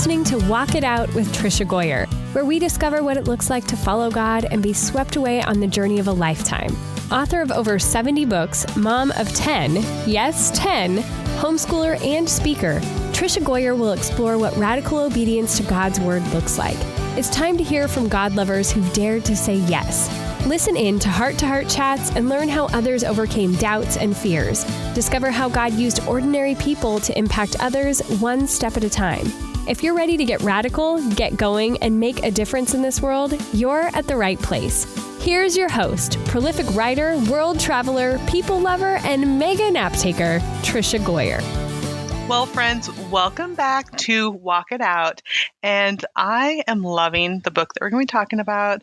listening to Walk It Out with Trisha Goyer, where we discover what it looks like to follow God and be swept away on the journey of a lifetime. Author of over 70 books, mom of 10, yes, 10, homeschooler and speaker, Trisha Goyer will explore what radical obedience to God's word looks like. It's time to hear from God lovers who've dared to say yes. Listen in to Heart Chats and learn how others overcame doubts and fears. Discover how God used ordinary people to impact others one step at a time. If you're ready to get radical, get going, and make a difference in this world, you're at the right place. Here's your host, prolific writer, world traveler, people lover, and mega nap taker, Trisha Goyer. Well, friends, welcome back to Walk It Out. And I am loving the book that we're going to be talking about.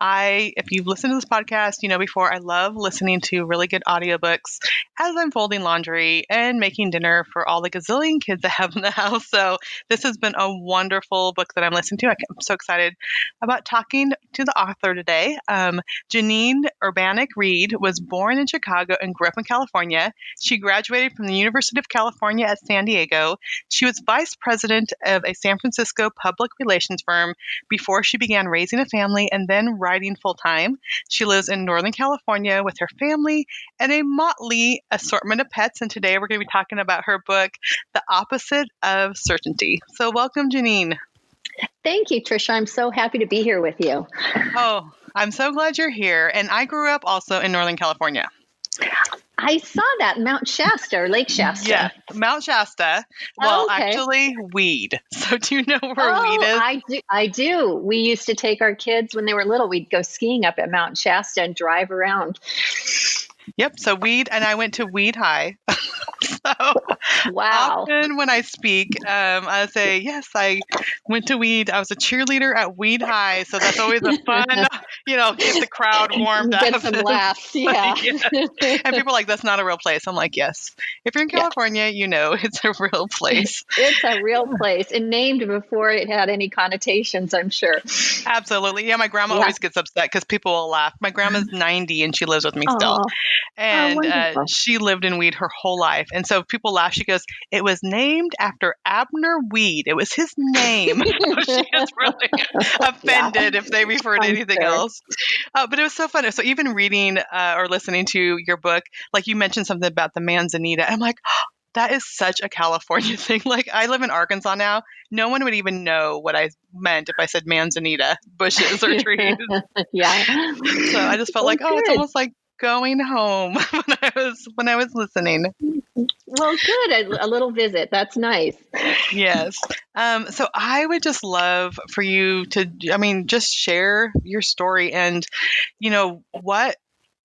If you've listened to this podcast, you know before, I love listening to really good audiobooks as I'm folding laundry and making dinner for all the gazillion kids I have in the house. So this has been a wonderful book that I'm listening to. I'm so excited about talking to the author today. Janine Urbaniak Reid was born in Chicago and grew up in California. She graduated from the University of California at San Diego. She was vice president of a San Francisco public relations firm before she began raising a family and then writing full-time. She lives in Northern California with her family and a motley assortment of pets. And today we're going to be talking about her book, The Opposite of Certainty. So welcome, Janine. Thank you, Trisha. I'm so happy to be here with you. Oh, I'm so glad you're here. And I grew up also in Northern California. I saw that, Mount Shasta or Lake Shasta. Yeah, Mount Shasta. Well, actually, Weed. So do you know where Weed is? I do. We used to take our kids when they were little. We'd go skiing up at Mount Shasta and drive around. Yep. So Weed, and I went to Weed High. So wow. Often when I speak, I say, yes, I went to Weed. I was a cheerleader at Weed High. So that's always a fun, get the crowd warmed up. Get some laughs. Yeah. And people are like, that's not a real place. I'm like, yes. If you're in California, you know it's a real place. It's a real place and named before it had any connotations, I'm sure. Absolutely. Yeah. My grandma always gets upset because people will laugh. My grandma's 90 and she lives with me still. And she lived in Weed her whole life. And so people laugh. She goes, it was named after Abner Weed. It was his name. She gets really offended if they refer to anything else. But it was so fun. So even reading or listening to your book, like you mentioned something about the manzanita. I'm like, that is such a California thing. Like I live in Arkansas now. No one would even know what I meant if I said manzanita bushes or trees. Yeah. So I just felt it's almost like going home when I was listening. Well, good. A little visit. That's nice. Yes. So I would just love for you to, just share your story and, what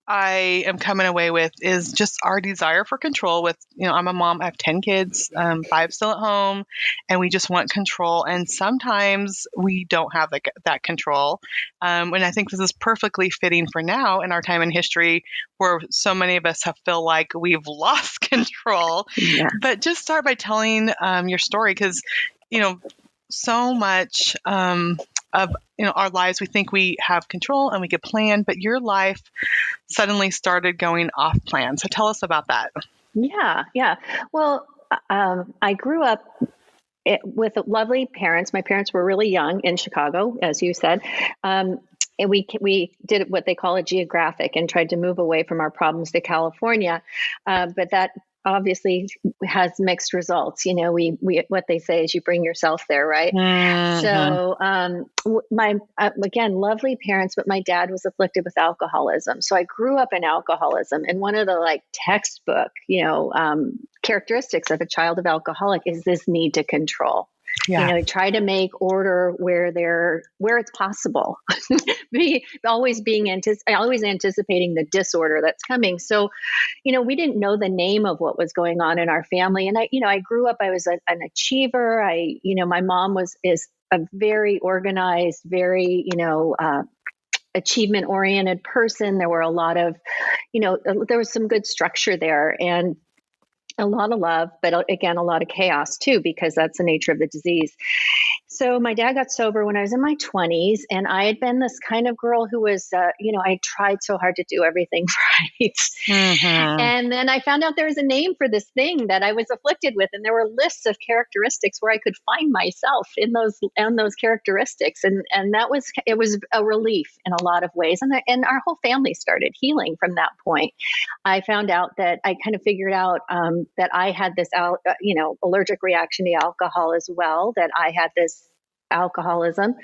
I am coming away with is just our desire for control with, I'm a mom, I have 10 kids, 5 still at home, and we just want control. And sometimes we don't have that control. And I think this is perfectly fitting for now in our time in history where so many of us feel like we've lost control. Yeah. But just start by telling your story because, so much of our lives, we think we have control and we could plan, but your life suddenly started going off plan. So tell us about that. Yeah. Well, I grew up with lovely parents. My parents were really young in Chicago, as you said. And we did what they call a geographic and tried to move away from our problems to California. But that obviously has mixed results. We what they say is you bring yourself there, right? Mm-hmm. So my again, lovely parents, but my dad was afflicted with alcoholism. So I grew up in alcoholism, and one of the textbook, characteristics of a child of alcoholic is this need to control. Yeah. Try to make order where it's possible. always anticipating the disorder that's coming. So, we didn't know the name of what was going on in our family. And I grew up, I was an achiever. My mom is a very organized, very, achievement oriented person. There were a lot of, there was some good structure there and a lot of love, but again, a lot of chaos too, because that's the nature of the disease. So my dad got sober when I was in my 20s, and I had been this kind of girl who was, I tried so hard to do everything right. Mm-hmm. And then I found out there was a name for this thing that I was afflicted with, and there were lists of characteristics where I could find myself in those characteristics, and it was a relief in a lot of ways, and our whole family started healing from that point. I found out that I kind of figured out that I had this allergic reaction to alcohol as well, that I had this alcoholism.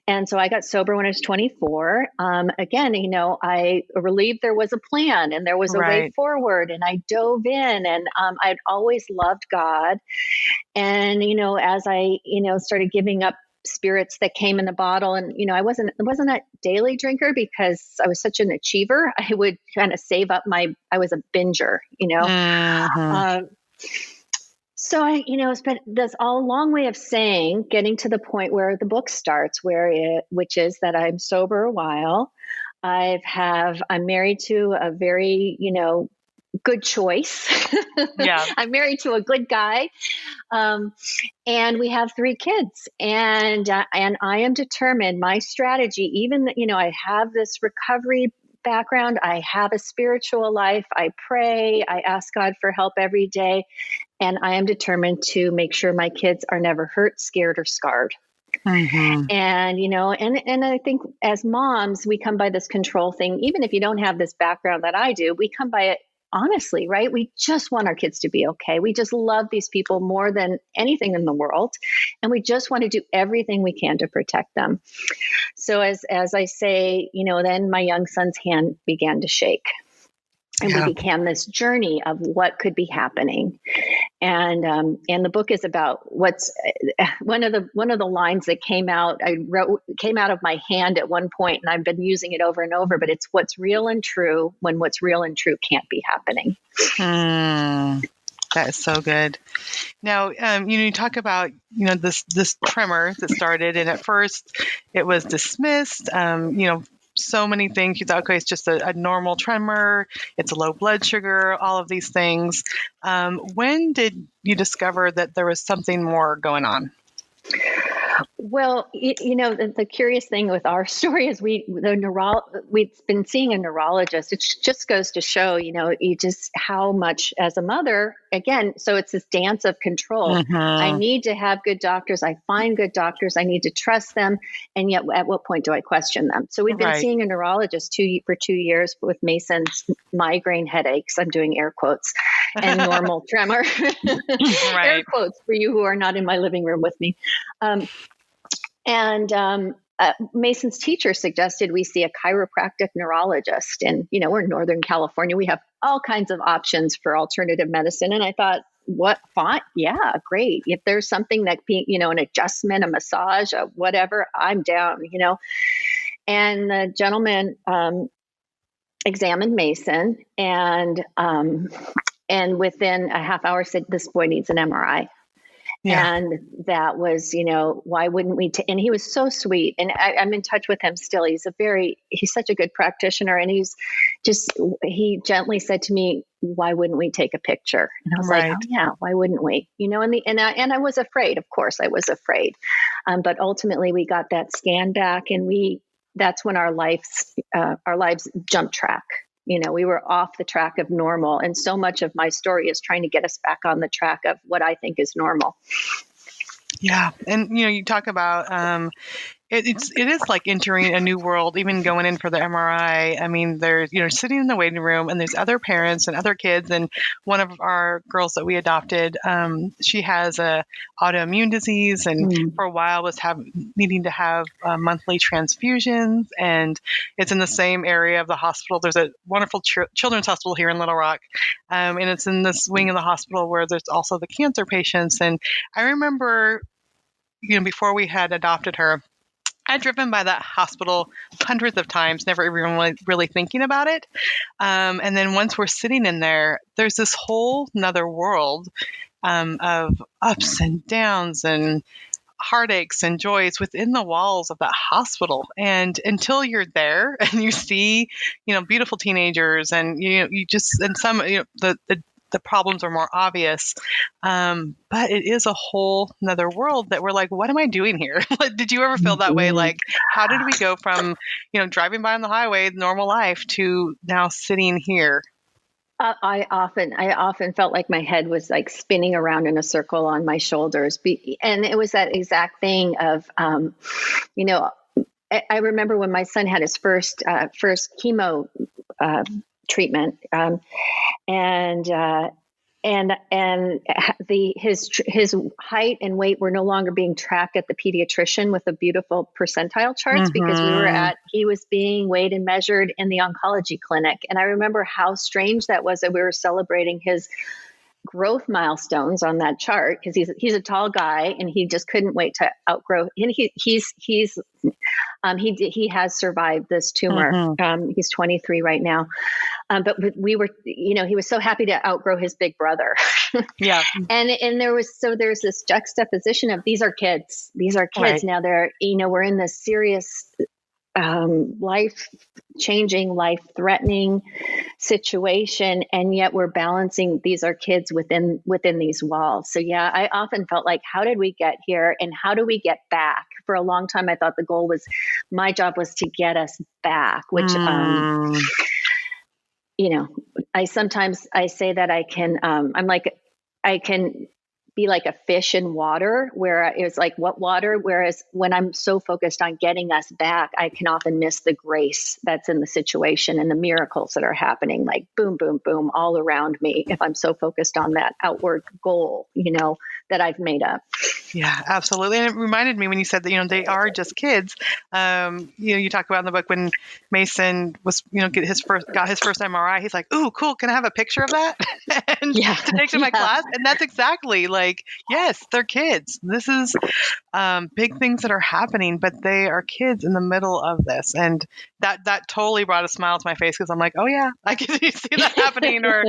And so I got sober when I was 24. Again, I relieved there was a plan and there was a way forward, and I dove in, and I'd always loved God. And, as I, started giving up spirits that came in the bottle, and, I wasn't a daily drinker because I was such an achiever. I would kind of save up I was a binger, Mm-hmm. So I, spent that's all a long way of saying, getting to the point where the book starts, which is that I'm sober a while. I'm married to a very, good choice. Yeah. I'm married to a good guy. And we have 3 kids, and I am determined. My strategy, even, I have this recovery background, I have a spiritual life, I pray, I ask God for help every day. And I am determined to make sure my kids are never hurt, scared, or scarred. Mm-hmm. And, and I think as moms, we come by this control thing. Even if you don't have this background that I do, we come by it honestly, right? We just want our kids to be okay. We just love these people more than anything in the world. And we just want to do everything we can to protect them. So as I say, then my young son's hand began to shake. And we began this journey of what could be happening. And the book is about what's one of the lines that came out of my hand at one point, and I've been using it over and over, but it's what's real and true when what's real and true can't be happening. That is so good. Now, you talk about, this tremor that started, and at first it was dismissed, so many things. You thought, okay, it's just a normal tremor. It's a low blood sugar, all of these things. When did you discover that there was something more going on? Well, the curious thing with our story is we've been seeing a neurologist. It just goes to show, just how much as a mother, again, so it's this dance of control. Mm-hmm. I need to have good doctors. I find good doctors. I need to trust them. And yet at what point do I question them? So we've been seeing a neurologist for 2 years with Mason's migraine headaches. I'm doing air quotes, and normal tremor. Air quotes for you who are not in my living room with me. Mason's teacher suggested we see a chiropractic neurologist. And, we're in Northern California. We have all kinds of options for alternative medicine. And I thought, what font? Yeah, great. If there's something that, an adjustment, a massage, whatever, I'm down, And the gentleman examined Mason and within a half hour said, this boy needs an MRI. Yeah. And that was, why wouldn't we? And he was so sweet. And I'm in touch with him still. He's such a good practitioner. And he gently said to me, why wouldn't we take a picture? And I was like, oh yeah, why wouldn't we? And I was afraid, of course I was afraid. But ultimately we got that scan back, and that's when our lives jumped track. We were off the track of normal. And so much of my story is trying to get us back on the track of what I think is normal. Yeah. And, you talk about, it is like entering a new world, even going in for the MRI. I mean, there's, sitting in the waiting room, and there's other parents and other kids. And one of our girls that we adopted, she has a autoimmune disease, and for a while was needing to have monthly transfusions. And it's in the same area of the hospital. There's a wonderful children's hospital here in Little Rock. And it's in this wing of the hospital where there's also the cancer patients. And I remember, before we had adopted her, I'd driven by that hospital hundreds of times, never even really thinking about it. And then once we're sitting in there, there's this whole nother world of ups and downs and heartaches and joys within the walls of that hospital. And until you're there and you see, beautiful teenagers, and you just, and some, the the problems are more obvious. But it is a whole another world that we're like, what am I doing here? Did you ever feel that way? Like, how did we go from, driving by on the highway, normal life, to now sitting here? I often felt like my head was like spinning around in a circle on my shoulders. And it was that exact thing of, I remember when my son had his first chemo treatment, his height and weight were no longer being tracked at the pediatrician with the beautiful percentile charts, because he was being weighed and measured in the oncology clinic. And I remember how strange that was, that we were celebrating his growth milestones on that chart, because he's a tall guy and he just couldn't wait to outgrow. And he has survived this tumor. He's 23 right now. But we were, he was so happy to outgrow his big brother. Yeah. And there's this juxtaposition of, these are kids. Right. Now they're, we're in this serious, life-changing, life-threatening situation, and yet we're balancing, these are kids within these walls. So yeah, I often felt like, how did we get here, and how do we get back? For a long time, I thought my job was to get us back, which, I say that I can be like a fish in water, where it was like, what water? Whereas when I'm so focused on getting us back, I can often miss the grace that's in the situation and the miracles that are happening, like boom, boom, boom, all around me, if I'm so focused on that outward goal, that I've made up. Yeah, absolutely. And it reminded me when you said that, they are just kids. You talk about in the book when Mason was, got his first MRI, he's like, "Ooh, cool. Can I have a picture of that?" and to take to my class. And that's exactly like, yes, they're kids. This is big things that are happening, but they are kids in the middle of this. And that totally brought a smile to my face, because I'm like, oh yeah, I can see that happening. Or,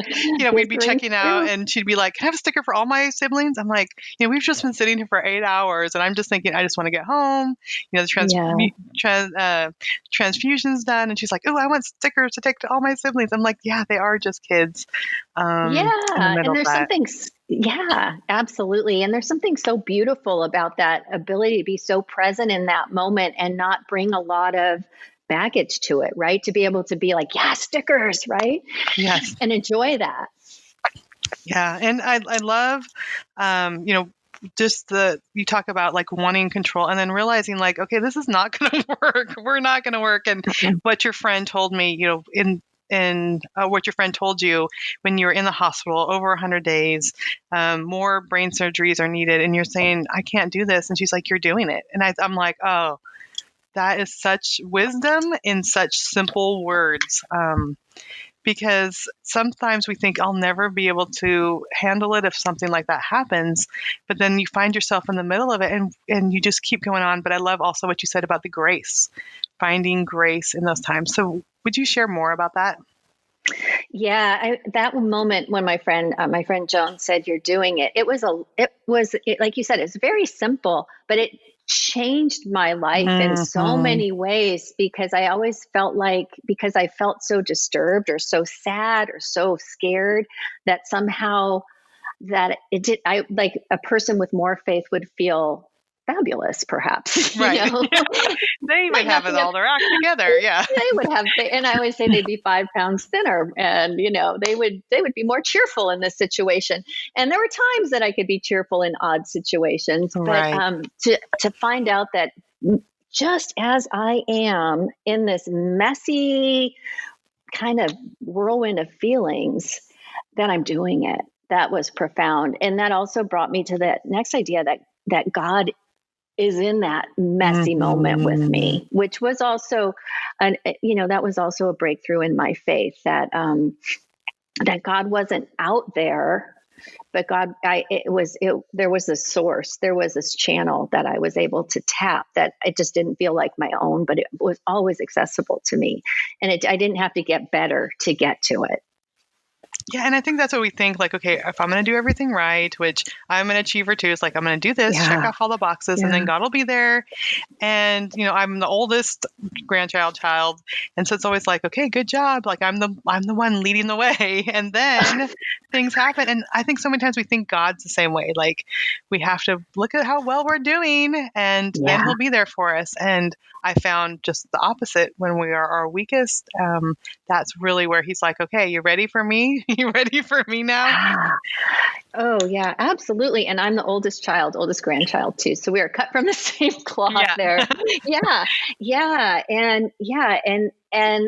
we'd be checking out and she'd be like, "Can I have a sticker for all my siblings?" I'm like, we've just been sitting here for 8 hours, and I'm just thinking, I just want to get home. The transfusion's done, and she's like, "Oh, I want stickers to take to all my siblings." I'm like, yeah, they are just kids. And there's something, absolutely. And there's something so beautiful about that ability to be so present in that moment and not bring a lot of baggage to it, right? To be able to be like, yeah, stickers, right? Yes. And enjoy that. Yeah. And I love, just you talk about like wanting control, and then realizing like, okay, this is not going to work. We're not going to work. And what your friend told me, what your friend told you when you were in the hospital, over 100 days, more brain surgeries are needed. And you're saying, I can't do this. And she's like, you're doing it. And I'm like, oh, that is such wisdom in such simple words. Because sometimes we think, I'll never be able to handle it if something like that happens, but then you find yourself in the middle of it, and you just keep going on. But I love also what you said about the grace, finding grace in those times. So would you share more about that? Yeah, that moment when my friend Joan said, "You're doing it," it was like you said, it's very simple, but it changed my life in so many ways, because I always felt like, because I felt so disturbed or so sad or so scared, that somehow that it did, like a person with more faith would feel fabulous, perhaps. Right. They would have it all their act together. Yeah. They would have, and I always say they'd be 5 pounds thinner, and they would be more cheerful in this situation. And there were times that I could be cheerful in odd situations, but to find out that just as I am in this messy kind of whirlwind of feelings, that I'm doing it. That was profound. And that also brought me to the next idea that God is in that messy moment with me, which was also, that was also a breakthrough in my faith, that God wasn't out there, but there was a source, there was this channel that I was able to tap, that it just didn't feel like my own, but it was always accessible to me. And I didn't have to get better to get to it. Yeah, and I think that's what we think, like, okay, if I'm going to do everything right, which I'm an achiever too, it's like, I'm going to do this, check off all the boxes, and then God will be there. And, I'm the oldest child. And so it's always like, okay, good job. Like, I'm the one leading the way. And then things happen. And I think so many times we think God's the same way. Like, we have to look at how well we're doing, and then he'll be there for us. And I found just the opposite. When we are our weakest, that's really where he's like, okay, you ready for me? You ready for me now? Oh yeah, absolutely. And I'm the oldest grandchild too. So we are cut from the same cloth there. Yeah. And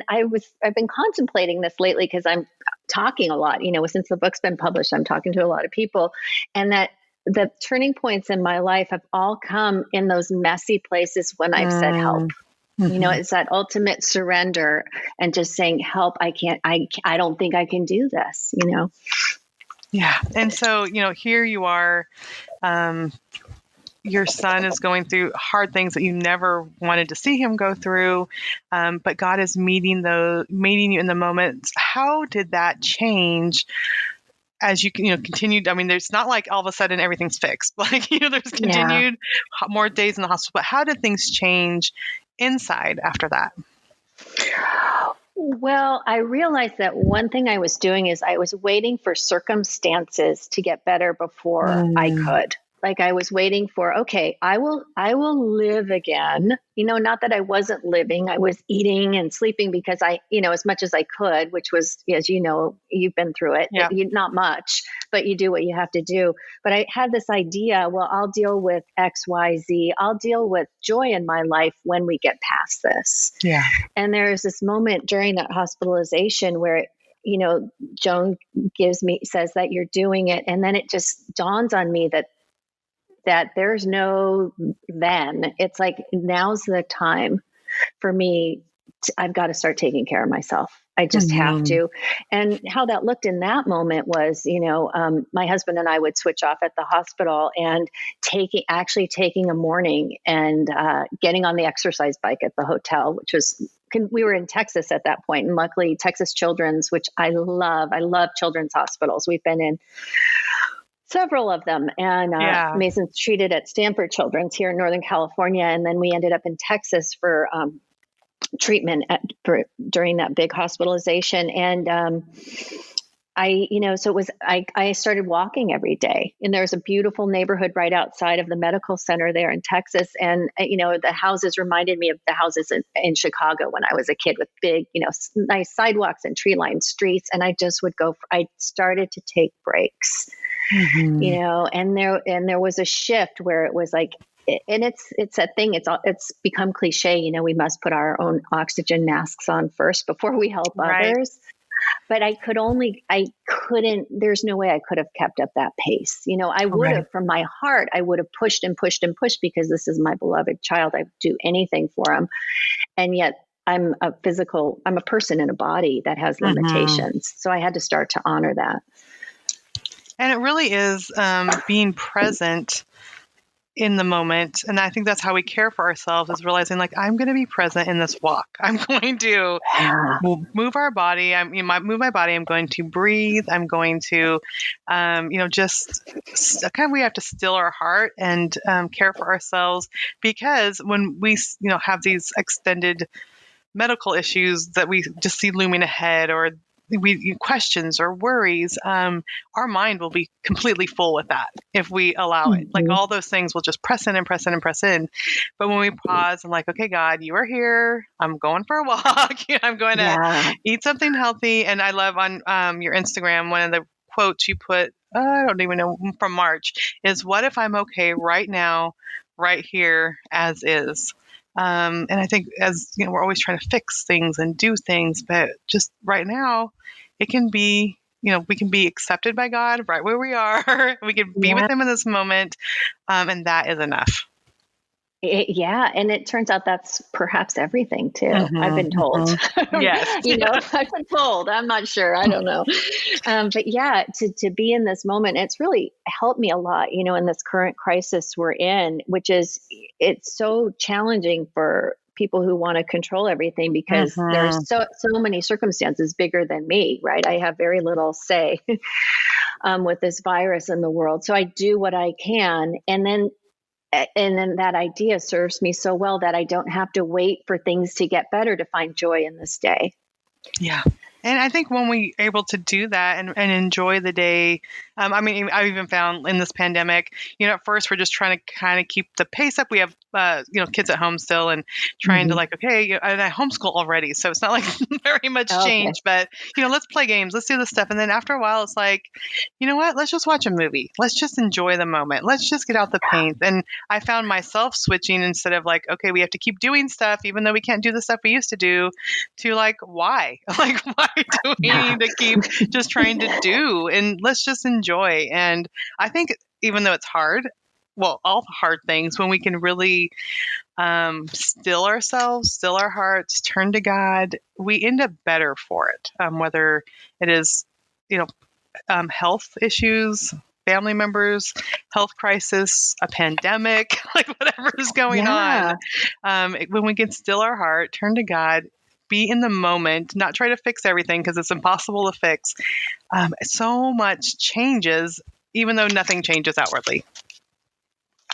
I've been contemplating this lately because I'm talking a lot, since the book's been published, I'm talking to a lot of people, and that the turning points in my life have all come in those messy places when I've said help. It's that ultimate surrender and just saying, help, I don't think I can do this, Yeah. And so, here you are, your son is going through hard things that you never wanted to see him go through. But God is meeting you in the moment. How did that change as you continued? I mean, there's not like all of a sudden everything's fixed. Like, there's continued more days in the hospital. But how did things change inside after that? Well, I realized that one thing I was doing is I was waiting for circumstances to get better before I could. Like, I was waiting for, okay, I will live again. Not that I wasn't living, I was eating and sleeping because as much as I could, which was, as you've been through it, not much, but you do what you have to do. But I had this idea, well, I'll deal with X, Y, Z. I'll deal with joy in my life when we get past this. Yeah. And there's this moment during that hospitalization where Joan says that you're doing it. And then it just dawns on me that there's no then. It's like, now's the time for me. I've got to start taking care of myself. I just have to. And how that looked in that moment was, my husband and I would switch off at the hospital and taking a morning and getting on the exercise bike at the hotel, which was, we were in Texas at that point. And luckily Texas Children's, which I love children's hospitals. We've been in several of them, and Mason's treated at Stanford Children's here in Northern California. And then we ended up in Texas for treatment during that big hospitalization. And I started walking every day, and there's a beautiful neighborhood right outside of the medical center there in Texas. And, the houses reminded me of the houses in Chicago when I was a kid, with big, nice sidewalks and tree-lined streets. And I just would I started to take breaks. And there was a shift where it was like, and it's a thing. It's become cliche. We must put our own oxygen masks on first before we help others. But there's no way I could have kept up that pace. I would have, from my heart, I would have pushed and pushed and pushed, because this is my beloved child. I'd do anything for him. And yet I'm a person in a body that has limitations. So I had to start to honor that. And it really is being present in the moment. And I think that's how we care for ourselves, is realizing, like, I'm going to be present in this walk. I'm going to move our body. Move my body. I'm going to breathe. I'm going to, just kind of, we have to still our heart and care for ourselves, because when we, have these extended medical issues that we just see looming ahead, or questions or worries, our mind will be completely full with that if we allow it. Like, all those things will just press in and press in and press in. But when we pause and, like, okay, God, you are here. I'm going for a walk. I'm going to eat something healthy. And I love on your Instagram, one of the quotes you put, I don't even know, from March, is, what if I'm okay right now, right here, as is? And I think, as we're always trying to fix things and do things, but just right now, it can be, we can be accepted by God right where we are. We can be with him in this moment. And that is enough. And it turns out that's perhaps everything too. I've been told. Yes. I've been told. I'm not sure. I don't know. But to be in this moment, it's really helped me a lot, in this current crisis we're in, which is, it's so challenging for people who want to control everything because there's so many circumstances bigger than me, right? I have very little say with this virus in the world. So I do what I can. And then that idea serves me so well that I don't have to wait for things to get better to find joy in this day. Yeah. And I think when we able to do that and enjoy the day, I mean, I've even found in this pandemic, at first we're just trying to kind of keep the pace up. We have, kids at home still and trying to like, okay, and I homeschool already. So it's not like very much change, but, let's play games. Let's do this stuff. And then after a while, it's like, you know what? Let's just watch a movie. Let's just enjoy the moment. Let's just get out the paint. And I found myself switching instead of like, okay, we have to keep doing stuff, even though we can't do the stuff we used to do, to like, why? Like, why do we need to keep just trying to do? And let's just enjoy. And I think even though it's hard, well, all the hard things, when we can really still ourselves, still our hearts, turn to God, we end up better for it. Whether it is, health issues, family members, health crisis, a pandemic, like whatever is going on. When we can still our heart, turn to God, be in the moment, not try to fix everything because it's impossible to fix. So much changes, even though nothing changes outwardly.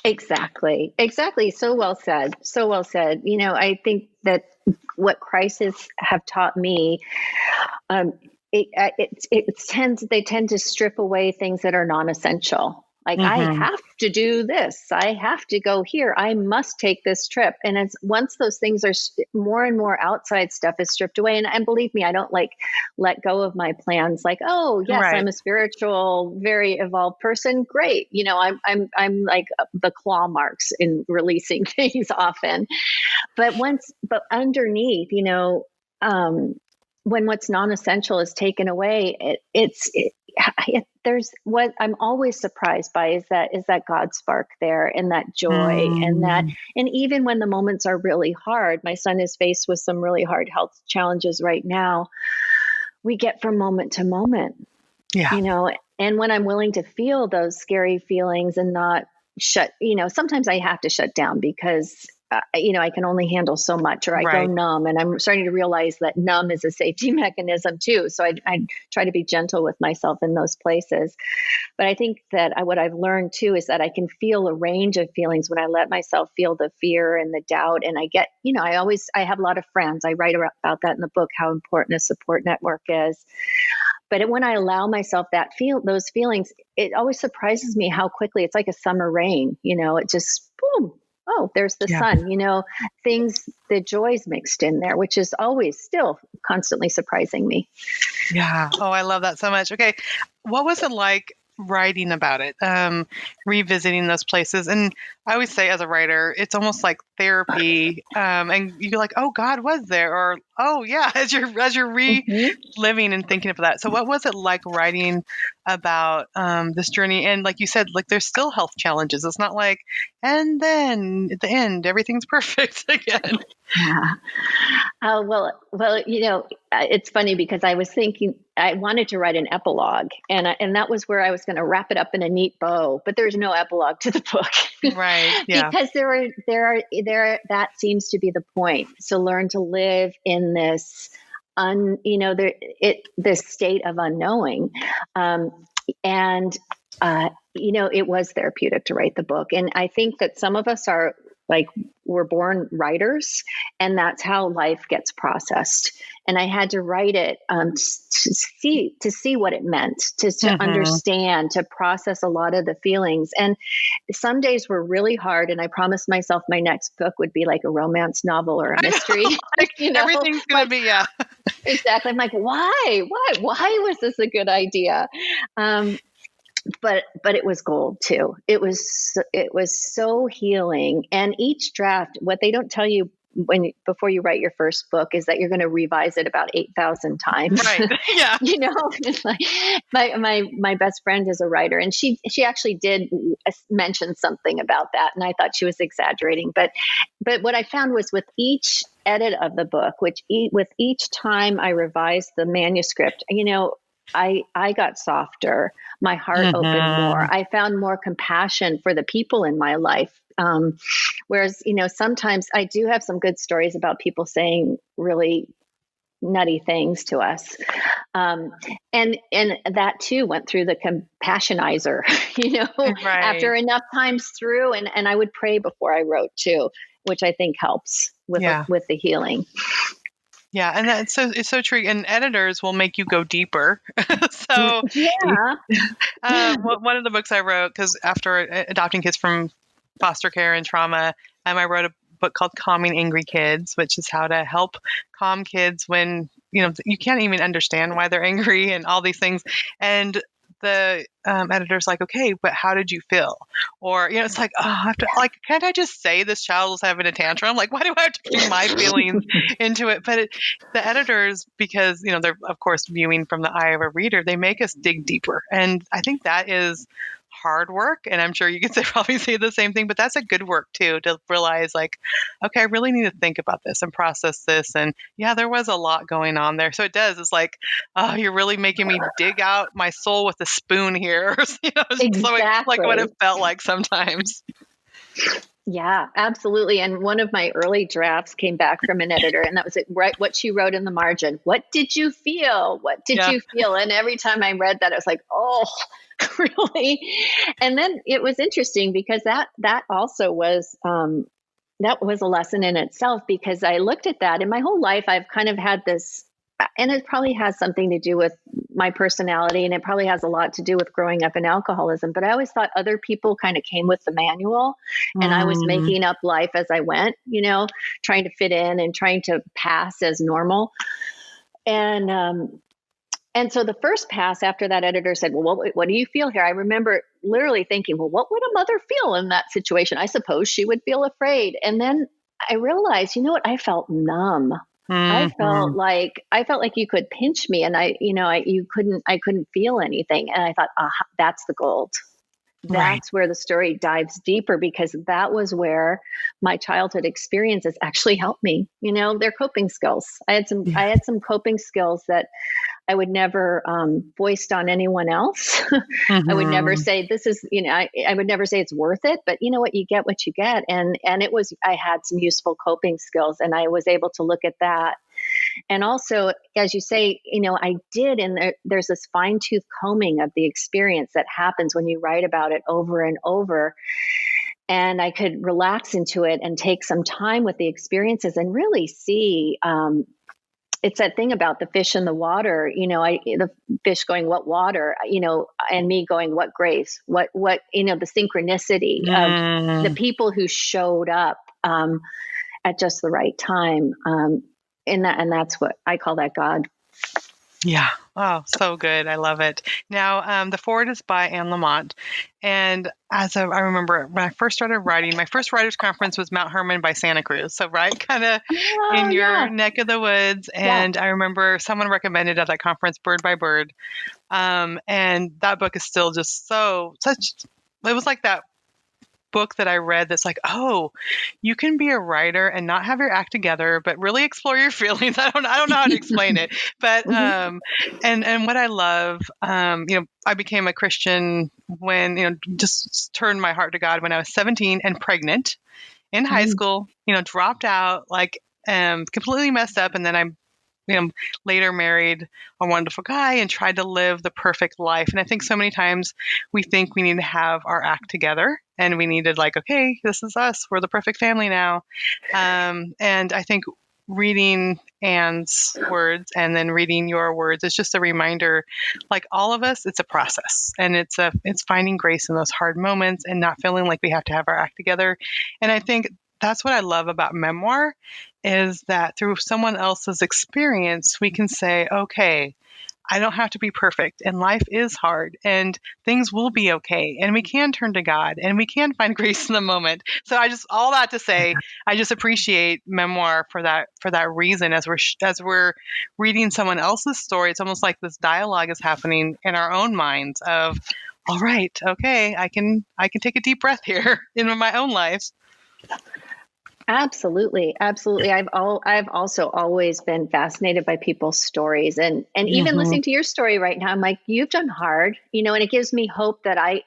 Exactly. So well said. I think that what crises have taught me, they tend to strip away things that are non-essential. Like I have to do this. I have to go here. I must take this trip. And it's once those things are more and more outside stuff is stripped away. And believe me, I don't like let go of my plans. Like, oh yes, right. I'm a spiritual, very evolved person. Great. I'm like the claw marks in releasing things often. But underneath, when what's non-essential is taken away, there's what I'm always surprised by is that God spark there and that joy and even when the moments are really hard, my son is faced with some really hard health challenges right now. We get from moment to moment, and when I'm willing to feel those scary feelings and not sometimes I have to shut down because I can only handle so much, or I go numb, and I'm starting to realize that numb is a safety mechanism too. So I try to be gentle with myself in those places. But I think that what I've learned too is that I can feel a range of feelings when I let myself feel the fear and the doubt. And I get, I have a lot of friends. I write about that in the book, how important a support network is. But when I allow myself those feelings, it always surprises me how quickly it's like a summer rain. It just boom. Oh, there's the sun, the joys mixed in there, which is always still constantly surprising me. Yeah. Oh, I love that so much. Okay. What was it like writing about it, revisiting those places? And I always say as a writer, it's almost like therapy. And you're like, oh, God was there, or, oh yeah, as you're reliving and thinking of that. So what was it like writing about this journey? And like you said, like there's still health challenges. It's not like, and then at the end, everything's perfect again. Yeah. Well, it's funny because I was thinking I wanted to write an epilogue, and that was where I was going to wrap it up in a neat bow. But there's no epilogue to the book, right? Yeah, because that seems to be the point. So learn to live in this, this state of unknowing, it was therapeutic to write the book, and I think that some of us are. Like we're born writers, and that's how life gets processed. And I had to write it to see what it meant, to understand, to process a lot of the feelings. And some days were really hard. And I promised myself my next book would be like a romance novel or a mystery. Everything's going to be, yeah. Exactly. I'm like, why was this a good idea? But it was gold too. It was so healing. And each draft, what they don't tell you before you write your first book is that you're going to revise it about 8,000 times. Right. Yeah. Like my best friend is a writer, and she actually did mention something about that, and I thought she was exaggerating. But what I found was with each edit of the book, with each time I revised the manuscript, I got softer. My heart opened more. I found more compassion for the people in my life. Whereas, sometimes I do have some good stories about people saying really nutty things to us. And that too went through the compassionizer, Right. after enough times through. And I would pray before I wrote too, which I think helps with the healing. Yeah, and it's so true. And editors will make you go deeper. So one of the books I wrote, because after adopting kids from foster care and trauma, I wrote a book called Calming Angry Kids, which is how to help calm kids when you can't even understand why they're angry and all these things. And the editor's like, okay, but how did you feel? Or, it's like, oh, I have to, can't I just say this child was having a tantrum? Like, why do I have to bring my feelings into it? But the editors, because, they're, of course, viewing from the eye of a reader, they make us dig deeper. And I think that is hard work. And I'm sure you could probably say the same thing, but that's a good work too, to realize like, okay, I really need to think about this and process this. And yeah, there was a lot going on there. So it's like, oh, you're really making me dig out my soul with a spoon here. Exactly. So like what it felt like sometimes. Yeah, absolutely. And one of my early drafts came back from an editor, and that was it, right? What she wrote in the margin. What did you feel? What did you feel? And every time I read that, I was like, oh, really? And then it was interesting because that also was, that was a lesson in itself, because I looked at that in my whole life. I've kind of had this, and it probably has something to do with my personality, and it probably has a lot to do with growing up in alcoholism. But I always thought other people kind of came with the manual, and I was making up life as I went, trying to fit in and trying to pass as normal. And so the first pass after that editor said, well, what do you feel here? I remember literally thinking, well, what would a mother feel in that situation? I suppose she would feel afraid. And then I realized, I felt numb. I felt like you could pinch me, and I couldn't feel anything. And I thought, that's the gold. That's where the story dives deeper, because that was where my childhood experiences actually helped me. They're coping skills. I had some coping skills that I would never voiced on anyone else. I would never say this is, I would never say it's worth it, but you know what, you get what you get. And I had some useful coping skills, and I was able to look at that. And also, as you say, I did, and there's this fine tooth combing of the experience that happens when you write about it over and over. And I could relax into it and take some time with the experiences and really see, it's that thing about the fish in the water, the fish going, what water, and me going, what grace, what, the synchronicity of the people who showed up at just the right time. And that's what I call that God. Yeah. Oh, so good. I love it. Now, the foreword is by Anne Lamott. And I remember when I first started writing, my first writers conference was Mount Hermon by Santa Cruz. So right kind of in your neck of the woods. And I remember someone recommended at that conference, Bird by Bird. And that book is still just it was like that book that I read that's like, oh, you can be a writer and not have your act together, but really explore your feelings. I don't know how to explain it, but and what I love, I became a Christian when just turned my heart to God when I was 17 and pregnant in high school. Dropped out, completely messed up, and then I later married a wonderful guy and tried to live the perfect life. And I think so many times we think we need to have our act together, and we needed okay, this is us. We're the perfect family now. And I think reading Anne's words and then reading your words is just a reminder, all of us, it's a process, and it's finding grace in those hard moments and not feeling like we have to have our act together. And I think that's what I love about memoir, is that through someone else's experience, we can say, okay, I don't have to be perfect, and life is hard, and things will be okay, and we can turn to God, and we can find grace in the moment. So all that to say, I just appreciate memoir for that reason. As we're reading someone else's story, it's almost like this dialogue is happening in our own minds of, all right, okay, I can take a deep breath here in my own life. Absolutely, absolutely. I've also always been fascinated by people's stories, and even Hmm. listening to your story right now, I'm like, you've done hard, and it gives me hope that I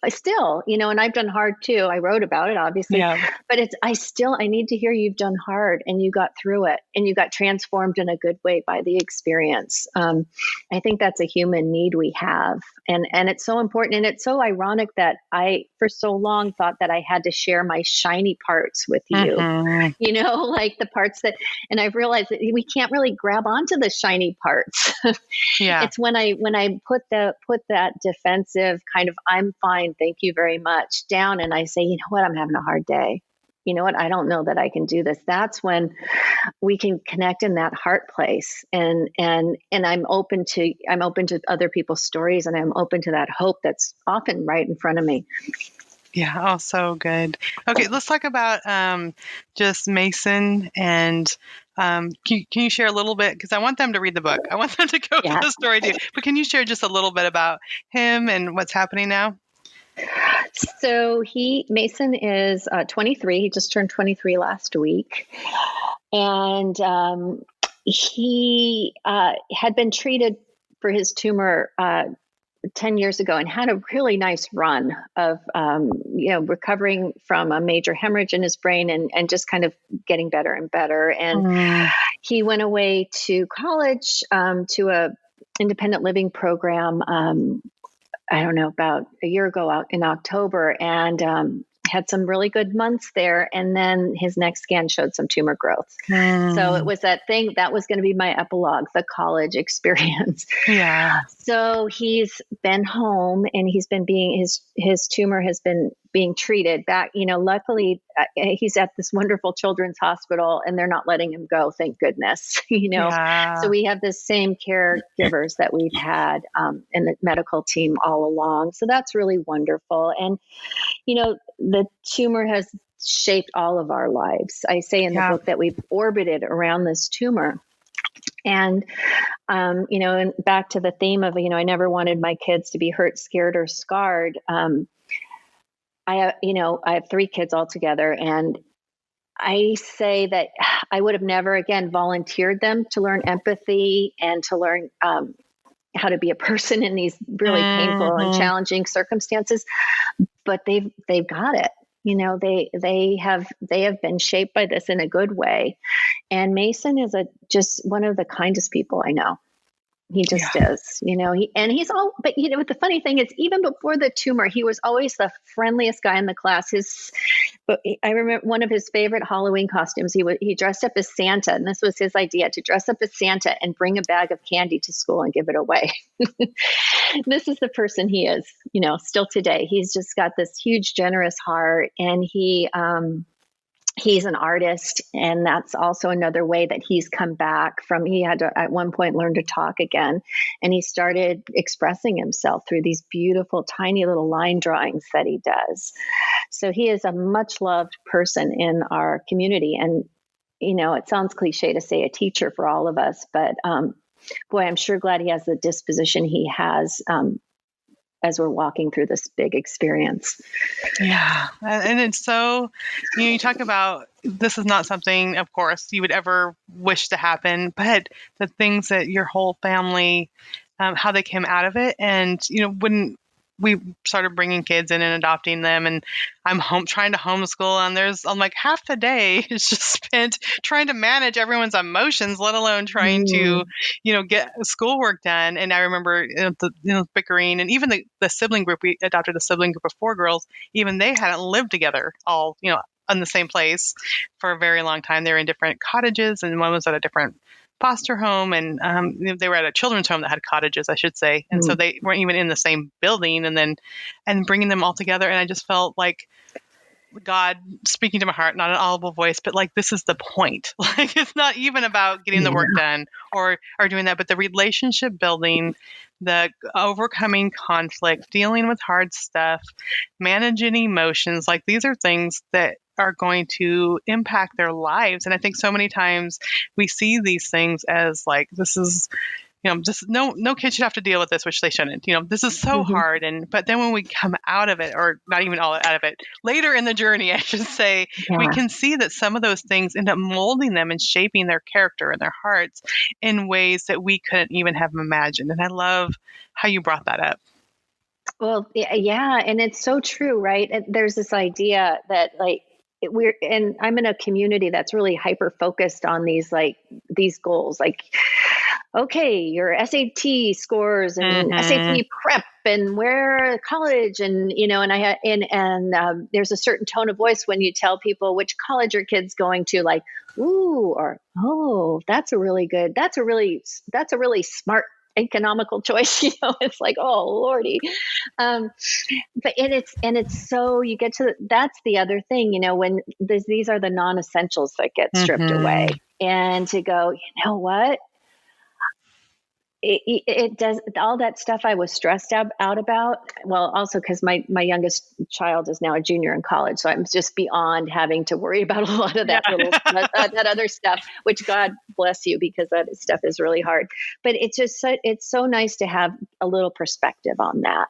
still, and I've done hard too. I wrote about it, obviously, Yeah. but I need to hear you've done hard and you got through it and you got transformed in a good way by the experience. I think that's a human need we have. And it's so important. And it's so ironic that I, for so long, thought that I had to share my shiny parts with you, Hmm. like the parts and I've realized that we can't really grab onto the shiny parts. Yeah. It's when I put that defensive kind of I'm fine, thank you very much down, and I say, you know what, I'm having a hard day. You know what, I don't know that I can do this. That's when we can connect in that heart place, and I'm open to other people's stories, and I'm open to that hope that's often right in front of me. Yeah. Oh, so good. Okay, let's talk about just Mason and can you share a little bit? Because I want them to read the book. I want them to go through Yeah. the story too. But can you share just a little bit about him and what's happening now? So Mason is 23. He just turned 23 last week, and he had been treated for his tumor 10 years ago and had a really nice run of recovering from a major hemorrhage in his brain, and just kind of getting better and better. And Mm. he went away to college, to a independent living program, I don't know, about a year ago, out in October, and had some really good months there. And then his next scan showed some tumor growth. So it Mm. was that thing that was going to be my epilogue, the college experience. Yeah. So he's been home, and he's been his tumor has been being treated back. Luckily he's at this wonderful children's hospital, and they're not letting him go. Thank goodness. So Yeah. we have the same caregivers that we've had in the medical team all along. So that's really wonderful. And, the tumor has shaped all of our lives. I say in the Yeah. book that we've orbited around this tumor. And, and back to the theme of, I never wanted my kids to be hurt, scared, or scarred. I have 3 kids altogether, and I say that I would have never again volunteered them to learn empathy and to learn how to be a person in these really painful and Hmm. challenging circumstances. But they've got it. They have been shaped by this in a good way. And Mason is just one of the kindest people I know. He Yeah. just is, he's all, but the funny thing is, even before the tumor, he was always the friendliest guy in the class. But I remember one of his favorite Halloween costumes. He dressed up as Santa, and this was his idea, to dress up as Santa and bring a bag of candy to school and give it away. This is the person he is, still today. He's just got this huge, generous heart, and he's an artist, and that's also another way that he's come back from. He had to at one point learn to talk again, and he started expressing himself through these beautiful tiny little line drawings that he does. So he is a much loved person in our community. And it sounds cliche to say a teacher for all of us, but boy, I'm sure glad he has the disposition he has, as we're walking through this big experience. Yeah. And it's so, you talk about this is not something, of course, you would ever wish to happen, but the things that your whole family, how they came out of it. And, when we started bringing kids in and adopting them, and I'm trying to homeschool, and I'm like half the day is just spent trying to manage everyone's emotions, let alone trying to, get schoolwork done. And I remember bickering, and even the sibling group, we adopted a sibling group of 4 girls, even they hadn't lived together all, in the same place for a very long time. They were in different cottages, and one was at a different foster home, and they were at a children's home that had cottages, I should say. And so they weren't even in the same building, and bringing them all together. And I just felt like God speaking to my heart, not an audible voice, but like, this is the point. Like, it's not even about getting the work done or doing that, but the relationship building, the overcoming conflict, dealing with hard stuff, managing emotions. Like, these are things that are going to impact their lives. And I think so many times we see these things as like, this is, just no kid should have to deal with this, which they shouldn't. This is so Mm-hmm. hard. But then when we come out of it, or not even all out of it, later in the journey, I should say, we can see that some of those things end up molding them and shaping their character and their hearts in ways that we couldn't even have imagined. And I love how you brought that up. Well, yeah. And it's so true, right? There's this idea that and I'm in a community that's really hyper focused on these goals, okay, your SAT scores and SAT prep and where college and, there's a certain tone of voice when you tell people which college your kid's going to, like, ooh, or, oh, that's a really smart economical choice. It's like, oh Lordy. But it's so, you get to, that's the other thing, when these are the non-essentials that get stripped away, and to go, what? It does all that stuff I was stressed out about. Well, also because my youngest child is now a junior in college, so I'm just beyond having to worry about a lot of that that other stuff. Which God bless you, because that stuff is really hard. But it's so nice to have a little perspective on that,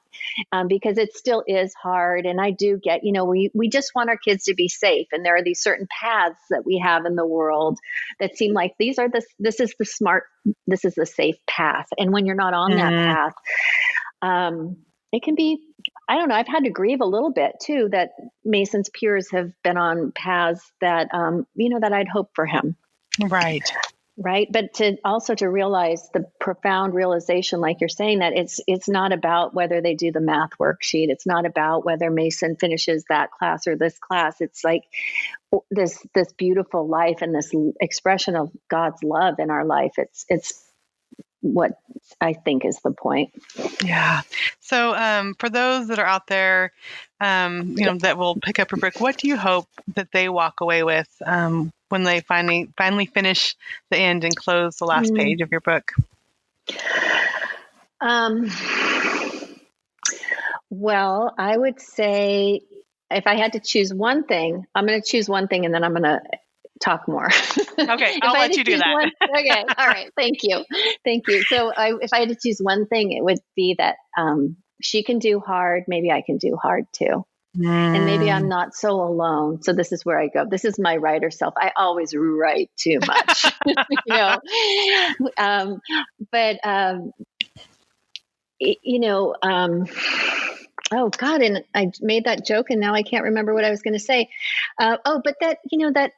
because it still is hard. And I do get, we just want our kids to be safe, and there are these certain paths that we have in the world that seem like this is the safe path. And when you're not on that path, it can be, I don't know, I've had to grieve a little bit too, that Mason's peers have been on paths that, that I'd hoped for him. Right. Right. But to realize the profound realization, like you're saying, that it's not about whether they do the math worksheet. It's not about whether Mason finishes that class or this class. It's like this beautiful life and this expression of God's love in our life. It's what I think is the point. Yeah. So for those that are out there, that will pick up your book, what do you hope that they walk away with when they finally finish the end and close the last page of your book? Well, I would say, if I had to choose one thing, I'm going to choose one thing, and then I'm going to talk more. Okay, I'll let you do that. Okay, all right. Thank you. So if I had to choose one thing, it would be that she can do hard. Maybe I can do hard too. And maybe I'm not so alone. So this is where I go. This is my writer self. I always write too much, oh God. And I made that joke, and now I can't remember what I was going to say. But that, that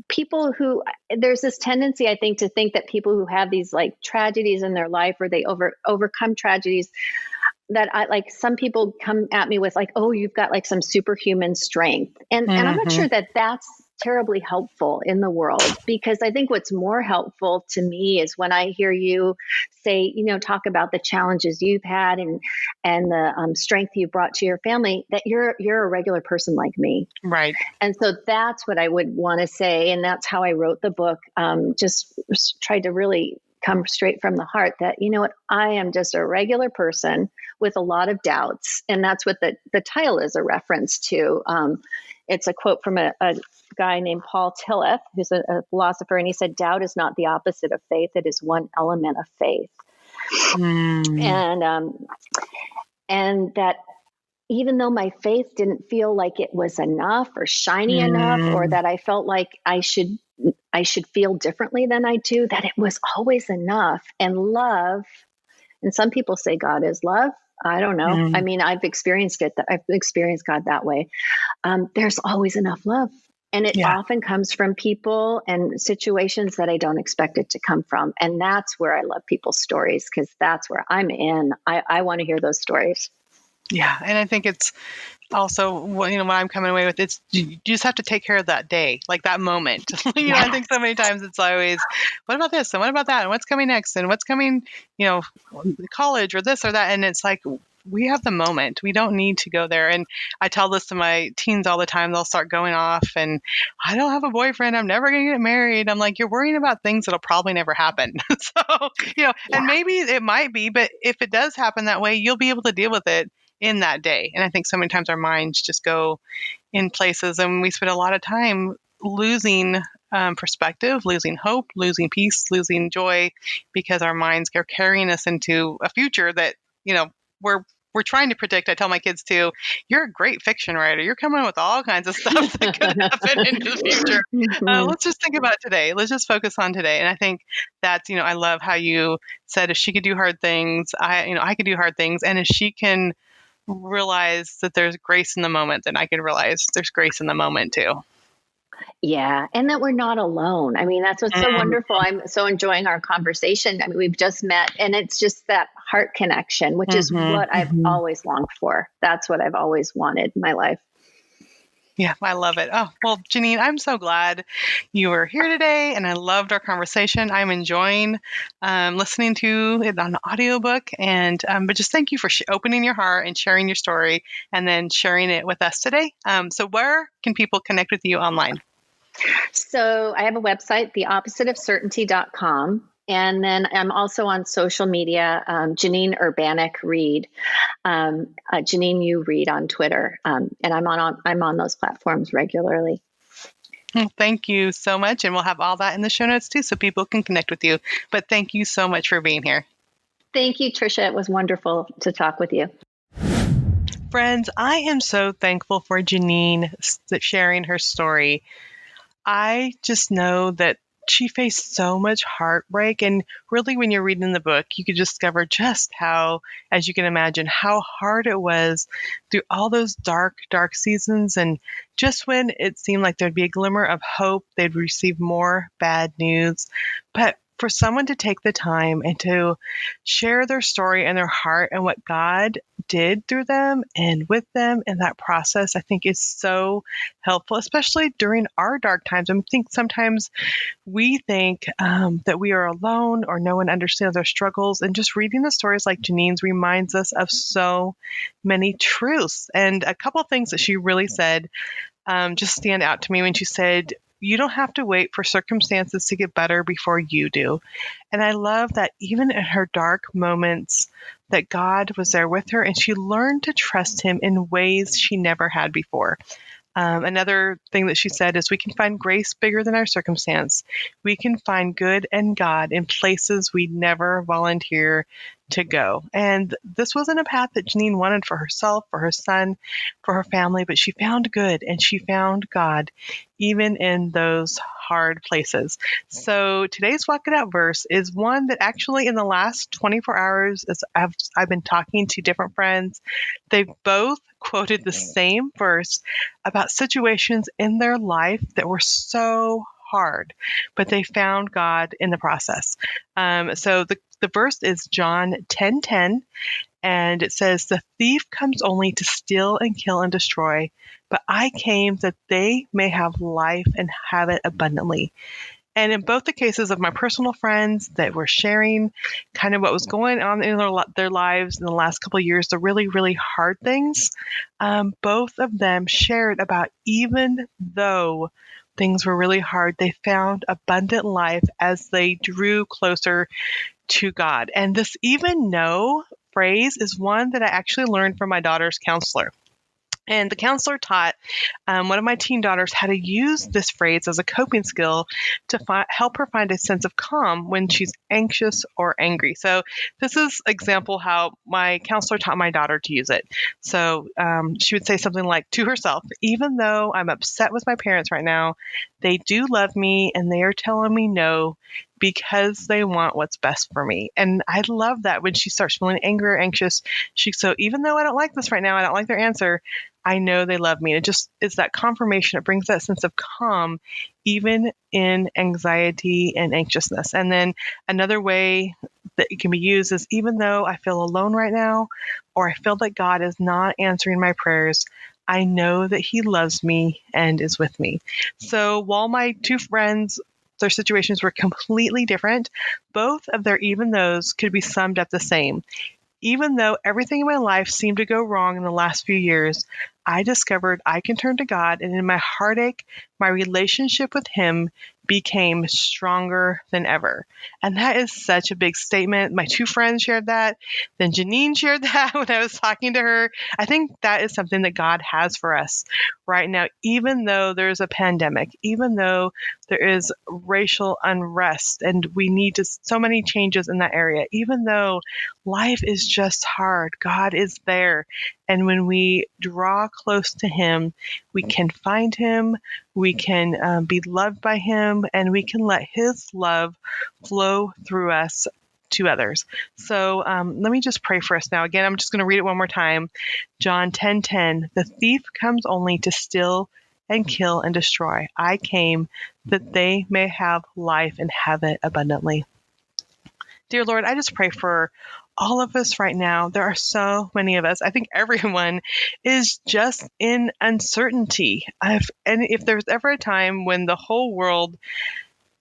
people who, there's this tendency, I think, to think that people who have these like tragedies in their life, or they overcome tragedies, that some people come at me with like, oh, you've got like some superhuman strength. And I'm not sure that that's terribly helpful in the world, because I think what's more helpful to me is when I hear you say, talk about the challenges you've had and the strength you brought to your family, that you're a regular person like me. Right. And so that's what I would want to say. And that's how I wrote the book. Just tried to really come straight from the heart that, I am just a regular person with a lot of doubts. And that's what the title is a reference to. It's a quote from a guy named Paul Tillich, who's a philosopher. And he said, doubt is not the opposite of faith. It is one element of faith. And that even though my faith didn't feel like it was enough or shiny enough, or that I felt like I should feel differently than I do, that it was always enough. And love, and some people say God is love. I don't know. I mean, I've experienced it. I've experienced God that way. There's always enough love. And it often comes from people and situations that I don't expect it to come from. And that's where I love people's stories, because that's where I'm in. I want to hear those stories. Yeah. And I think it's also, what I'm coming away with, it's, you just have to take care of that day, like that moment. I think so many times it's always, what about this? And what about that? And what's coming next? And what's coming, college or this or that. And it's like, we have the moment. We don't need to go there. And I tell this to my teens all the time. They'll start going off and, I don't have a boyfriend. I'm never going to get married. I'm like, you're worrying about things that'll probably never happen. So, and maybe it might be, but if it does happen that way, you'll be able to deal with it in that day. And I think so many times our minds just go in places, and we spend a lot of time losing perspective, losing hope, losing peace, losing joy, because our minds are carrying us into a future that, we're trying to predict. I tell my kids too, you're a great fiction writer. You're coming up with all kinds of stuff that could happen in the future. Let's just think about today. Let's just focus on today. And I think that's, I love how you said, if she could do hard things, I could do hard things. And if she can realize that there's grace in the moment, then I can realize there's grace in the moment too. Yeah. And that we're not alone. I mean, that's what's so wonderful. I'm so enjoying our conversation. I mean, we've just met, and it's just that heart connection, which is what I've always longed for. That's what I've always wanted in my life. Yeah, I love it. Oh, well, Janine, I'm so glad you were here today, and I loved our conversation. I'm enjoying listening to it on audiobook, and but just thank you for opening your heart and sharing your story, and then sharing it with us today. So where can people connect with you online? So I have a website, theoppositeofcertainty.com. And then I'm also on social media, Janine Urbaniak Reid, Janine U Reid on Twitter, and I'm on those platforms regularly. Thank you so much, and we'll have all that in the show notes too, so people can connect with you. But thank you so much for being here. Thank you, Tricia. It was wonderful to talk with you. Friends, I am so thankful for Janine sharing her story. I just know that she faced so much heartbreak, and really when you're reading the book, you could discover just how, as you can imagine, how hard it was through all those dark, dark seasons. And just when it seemed like there'd be a glimmer of hope, they'd receive more bad news. But for someone to take the time and to share their story and their heart and what God did through them and with them in that process, I think is so helpful, especially during our dark times. I think sometimes we think that we are alone or no one understands our struggles. And just reading the stories like Janine's reminds us of so many truths. And a couple of things that she really said just stand out to me when she said, you don't have to wait for circumstances to get better before you do. And I love that even in her dark moments, that God was there with her and she learned to trust him in ways she never had before. Another thing that she said is we can find grace bigger than our circumstance. We can find good and God in places we never volunteer to go. And this wasn't a path that Janine wanted for herself, for her son, for her family, but she found good and she found God even in those hard places. So today's Walk It Out verse is one that actually in the last 24 hours, as I've been talking to different friends, they've both quoted the same verse about situations in their life that were so hard, but they found God in the process. So the verse is John 10:10, and it says, "The thief comes only to steal and kill and destroy, but I came that they may have life and have it abundantly." And in both the cases of my personal friends that were sharing kind of what was going on in their lives in the last couple of years, the really, really hard things, both of them shared about even though things were really hard, they found abundant life as they drew closer to God. And this even though phrase is one that I actually learned from my daughter's counselor. And the counselor taught one of my teen daughters how to use this phrase as a coping skill to help her find a sense of calm when she's anxious or angry. So this is example how my counselor taught my daughter to use it. So she would say something like to herself, even though I'm upset with my parents right now, they do love me and they are telling me no because they want what's best for me. And I love that when she starts feeling angry or anxious, so even though I don't like this right now, I don't like their answer, I know they love me. It just is that confirmation. It brings that sense of calm, even in anxiety and anxiousness. And then another way that it can be used is even though I feel alone right now, or I feel that God is not answering my prayers, I know that he loves me and is with me. So while my two friends, their situations were completely different, both of their even those could be summed up the same. Even though everything in my life seemed to go wrong in the last few years, I discovered I can turn to God, and in my heartache, my relationship with him became stronger than ever. And that is such a big statement. My two friends shared that. Then Janine shared that when I was talking to her. I think that is something that God has for us right now, even though there's a pandemic, even though there is racial unrest and we need so many changes in that area, even though life is just hard, God is there. And when we draw close to him, we can find him, we can be loved by him, and we can let his love flow through us to others. So let me just pray for us now. Again, I'm just going to read it one more time. John 10:10, the thief comes only to steal and kill and destroy. I came that they may have life and have it abundantly. Dear Lord, I just pray for all of us right now. There are so many of us. I think everyone is just in uncertainty. And if there's ever a time when the whole world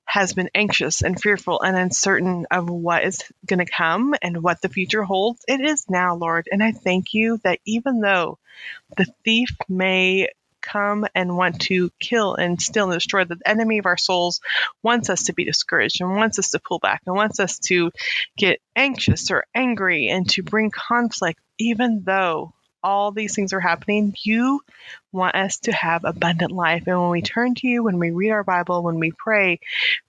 has been anxious and fearful and uncertain of what is going to come and what the future holds, it is now, Lord. And I thank you that even though the thief may come and want to kill and steal and destroy, the enemy of our souls wants us to be discouraged and wants us to pull back and wants us to get anxious or angry and to bring conflict. Even though all these things are happening, you want us to have abundant life. And when we turn to you, when we read our Bible, when we pray,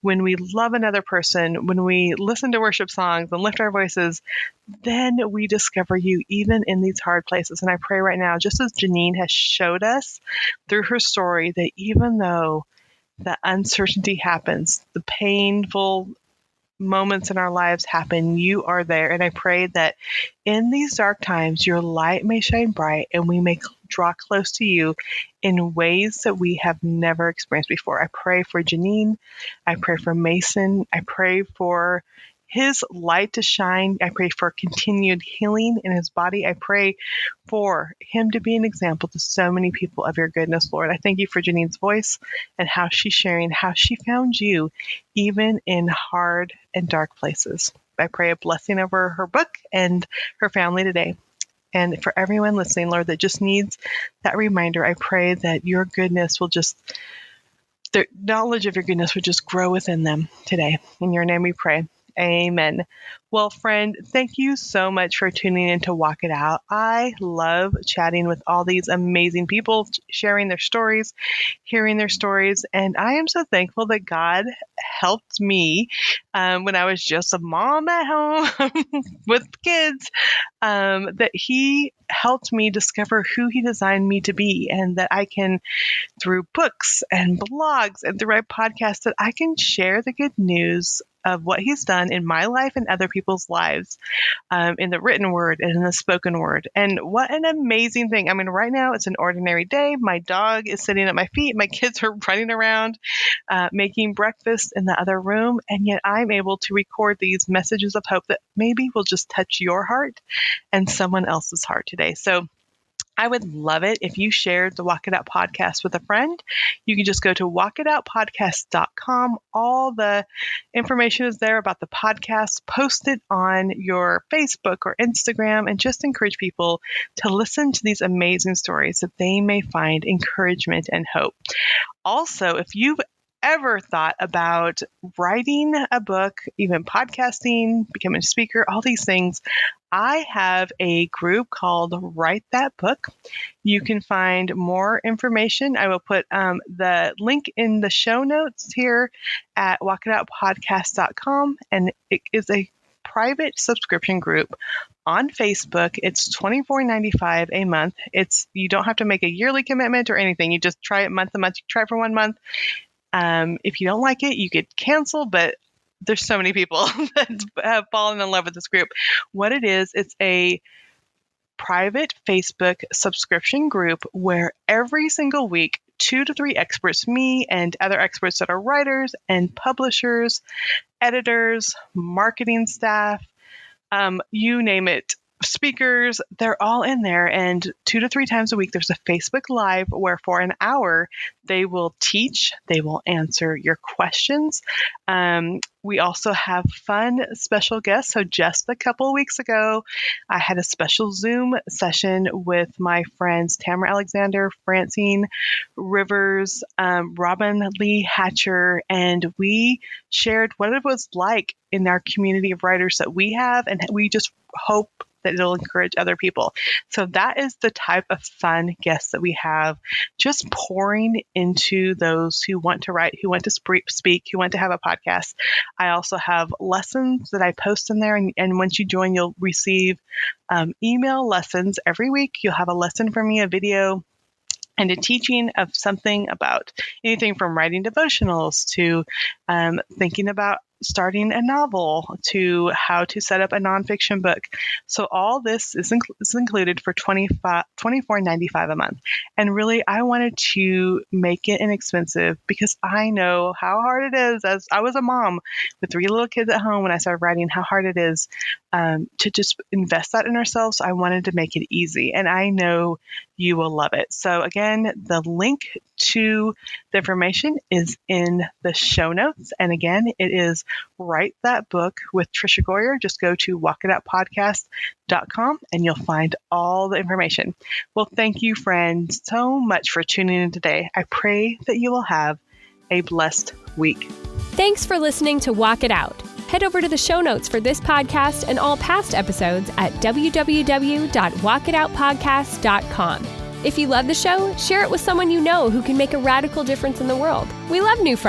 when we love another person, when we listen to worship songs and lift our voices, then we discover you even in these hard places. And I pray right now, just as Janine has showed us through her story, that even though the uncertainty happens, the painful moments in our lives happen, you are there. And I pray that in these dark times, your light may shine bright and we may draw close to you in ways that we have never experienced before. I pray for Janine. I pray for Mason. I pray for his light to shine. I pray for continued healing in his body. I pray for him to be an example to so many people of your goodness, Lord. I thank you for Janine's voice and how she's sharing, how she found you even in hard and dark places. I pray a blessing over her book and her family today. And for everyone listening, Lord, that just needs that reminder, I pray that your goodness will just, the knowledge of your goodness would just grow within them today. In your name we pray. Amen. Well, friend, thank you so much for tuning in to Walk It Out. I love chatting with all these amazing people, sharing their stories, hearing their stories. And I am so thankful that God helped me when I was just a mom at home with kids, that he helped me discover who he designed me to be, and that I can, through books and blogs and through my podcast, that I can share the good news of what he's done in my life and other people's lives, in the written word and in the spoken word. And what an amazing thing. I mean, right now it's an ordinary day. My dog is sitting at my feet. My kids are running around, making breakfast in the other room. And yet I'm able to record these messages of hope that maybe will just touch your heart and someone else's heart today. So I would love it if you shared the Walk It Out podcast with a friend. You can just go to walkitoutpodcast.com. All the information is there about the podcast. Post it on your Facebook or Instagram and just encourage people to listen to these amazing stories that they may find encouragement and hope. Also, if you've ever thought about writing a book, even podcasting, becoming a speaker, all these things, I have a group called Write That Book. You can find more information. I will put the link in the show notes here at walkitoutpodcast.com. And it is a private subscription group on Facebook. It's $24.95 a month. You don't have to make a yearly commitment or anything. You just try it month to month. You try it for 1 month. If you don't like it, you could cancel, but there's so many people that have fallen in love with this group. What it is, it's a private Facebook subscription group where every single week, 2 to 3 experts, me and other experts that are writers and publishers, editors, marketing staff, you name it, speakers, they're all in there. And 2 to 3 times a week, there's a Facebook Live where for an hour, they will teach, they will answer your questions. We also have fun special guests. So just a couple of weeks ago, I had a special Zoom session with my friends Tamara Alexander, Francine Rivers, Robin Lee Hatcher, and we shared what it was like in our community of writers that we have, and we just hope that it'll encourage other people. So that is the type of fun guests that we have, just pouring into those who want to write, who want to speak, who want to have a podcast. I also have lessons that I post in there. And once you join, you'll receive email lessons every week. You'll have a lesson from me, a video, and a teaching of something about anything from writing devotionals to thinking about starting a novel to how to set up a nonfiction book. So all this is included for $24.95 a month. And really, I wanted to make it inexpensive because I know how hard it is. As I was a mom with 3 little kids at home when I started writing, how hard it is to just invest that in ourselves. So I wanted to make it easy, and I know you will love it. So again, the link to the information is in the show notes. And again, it is Write That Book with Trisha Goyer. Just go to walkitoutpodcast.com and you'll find all the information. Well, thank you, friends, so much for tuning in today. I pray that you will have a blessed week. Thanks for listening to Walk It Out. Head over to the show notes for this podcast and all past episodes at www.walkitoutpodcast.com. If you love the show, share it with someone you know who can make a radical difference in the world. We love new friends.